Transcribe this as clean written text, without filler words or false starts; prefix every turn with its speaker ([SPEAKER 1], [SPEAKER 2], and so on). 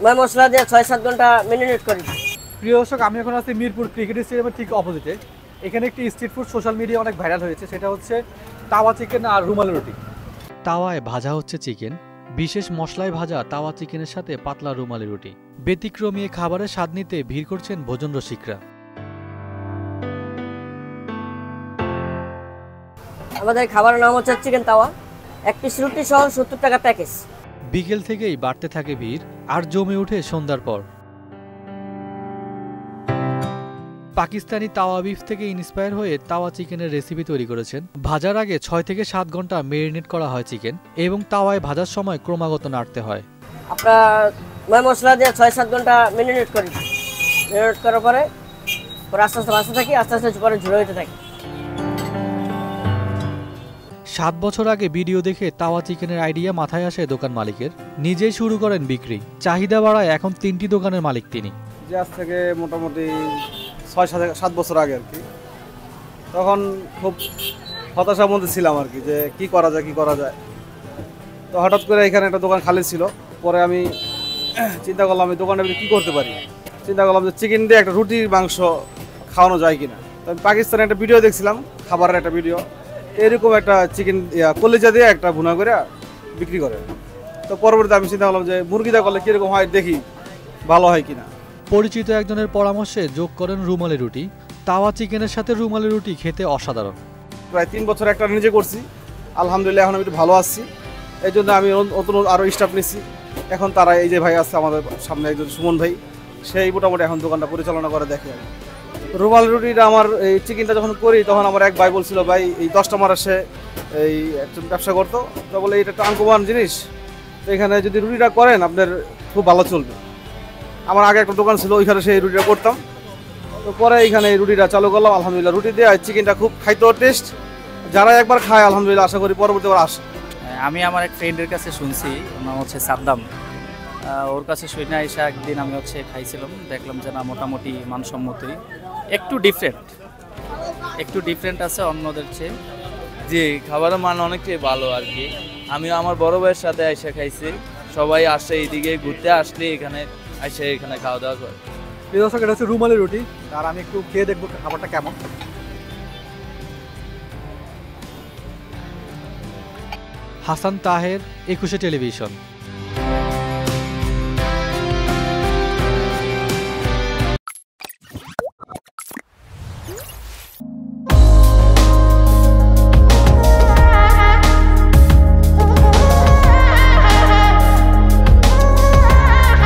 [SPEAKER 1] मैं মশলা দিয়ে 6-7 ঘন্টা ম্যারিনেট করি।
[SPEAKER 2] প্রিয় দর্শক, আমি এখন আছি মিরপুর ক্রিকেট স্টেডিয়ামের ঠিক অপোজিটে। এখানে একটি স্ট্রিট ফুড সোশ্যাল মিডিয়া অনেক ভাইরাল হয়েছে, সেটা হচ্ছে তাওয়া চিকেন আর রুমালি রুটি।
[SPEAKER 3] তাওয়ায় ভাজা হচ্ছে চিকেন, বিশেষ মশলায় ভাজা তাওয়া চিকেনের সাথে পাতলা রুমালি রুটি। ব্যতিক্রমী খাবারের স্বাদ নিতে ভিড় করছেন ভোজন রসিকরা।
[SPEAKER 1] আমাদের খাবারের নাম হচ্ছে চিকেন তাওয়া, এক পিস রুটি সহ 70 টাকা প্যাকেজ।
[SPEAKER 3] বিকেল থেকেই বাড়তে থাকে ভিড়, আর জমে ওঠে সন্ধ্যার পর। পাকিস্তানি তাওয়া বিফ থেকে ইন্সপায়ার হয়ে তাওয়া চিকেনের রেসিপি তৈরি করেছেন। ভাজার আগে 6 থেকে 7 ঘন্টা ম্যারিনেট করা হয় চিকেন, এবং তাওয়ায় ভাজার সময় ক্রমাগত নাড়তে হয়।
[SPEAKER 1] আপনার মই মশলা দিয়ে 6-7 ঘন্টা ম্যারিনেট করি। ম্যারিনেট করার পরে আস্তে আস্তে ভাজতে থাকি, আস্তে আস্তে পরে ঝুড়ে হতে থাকে।
[SPEAKER 3] 7 বছর আগে ভিডিও দেখে তাওয়া চিকেনের আইডিয়া মাথায় আসে দোকান মালিকের। নিজেই শুরু করেন বিক্রি। চাহিদা বাড়ায় এখন 3টি দোকানের মালিক তিনি।
[SPEAKER 4] যে আজ থেকে মোটামুটি 6-7 বছর আগে আর কি, তখন খুব হতাশার মধ্যে ছিলাম আর কি, যে কি করা যায়। তো হঠাৎ করে এখানে একটা দোকান খালি ছিল। পরে আমি চিন্তা করলাম এই দোকানে কি করতে পারি। চিন্তা করলাম যে চিকেন দিয়ে একটা রুটির মাংস খাওয়ানো যায় কিনা। তো আমি পাকিস্তানে একটা ভিডিও দেখছিলাম, খাবারের একটা ভিডিও, এরকম একটা চিকেন কলিজা দিয়ে একটা ভুনা করে বিক্রি করে। তো পরবর্তীতে আমি চিন্তা করলাম যে মুরগিটা করলে কীরকম হয়, দেখি ভালো হয় কিনা।
[SPEAKER 3] পরিচিত একজনের পরামর্শে যোগ করেন রুমালি রুটি। তাওয়া চিকেনের সাথে রুমালি রুটি খেতে অসাধারণ।
[SPEAKER 4] প্রায় 3 বছর একটা নিজে করছি, আলহামদুলিল্লাহ এখন আমি একটু ভালো আছি। এই জন্য আমি নতুন আরও স্টাফ নিচ্ছি। এখন তারা এই যে ভাই আছে আমাদের সামনে, একজন সুমন ভাই, সেই মোটামুটি এখন দোকানটা পরিচালনা করে দেখে। রুমালি রুটিটা আমার এই চিকেনটা যখন করি তখন আমার এক ভাই বলছিল, ভাই এই 10টা মাসে এই একজন ব্যবসা করতো, তো বলে এটা একটা আনকমন জিনিস, তো এখানে যদি রুটিটা করেন আপনার খুব ভালো চলবে। আমার আগে একটা দোকান ছিল, ওইখানে সেই রুটিটা করতাম। তো পরে এইখানে এই রুটিটা চালু করলাম, আলহামদুলিল্লাহ রুটি দিয়ে চিকেনটা খুব খাইতেও টেস্ট। যারা একবার খায় আলহামদুলিল্লাহ আশা করি পরবর্তীবার আসে।
[SPEAKER 5] আমি আমার এক ফ্রেন্ডের কাছে শুনছি, ওর নাম হচ্ছে সাদ্দাম। ওর কাছে শুনে এসে একদিন আমি খাইছিলাম, দেখলাম যে না মোটামুটি মানসম্মতই, একটু ডিফারেন্ট আছে অন্যদের চেয়ে।
[SPEAKER 6] জি, খাবারের মান অনেকটাই ভালো আর কি। আমি আমার বড় ভাইয়ের সাথে এসে খাইছি, সবাই আসে এইদিকে ঘুরতে আসলে এখানে খাওয়া দাওয়া করে।
[SPEAKER 2] প্রিয় দর্শক, এটা হচ্ছে রুমালি রুটি, আর আমি একটু খেয়ে দেখবো খাবারটা কেমন।
[SPEAKER 3] হাসান তাহের, 21 টেলিভিশন।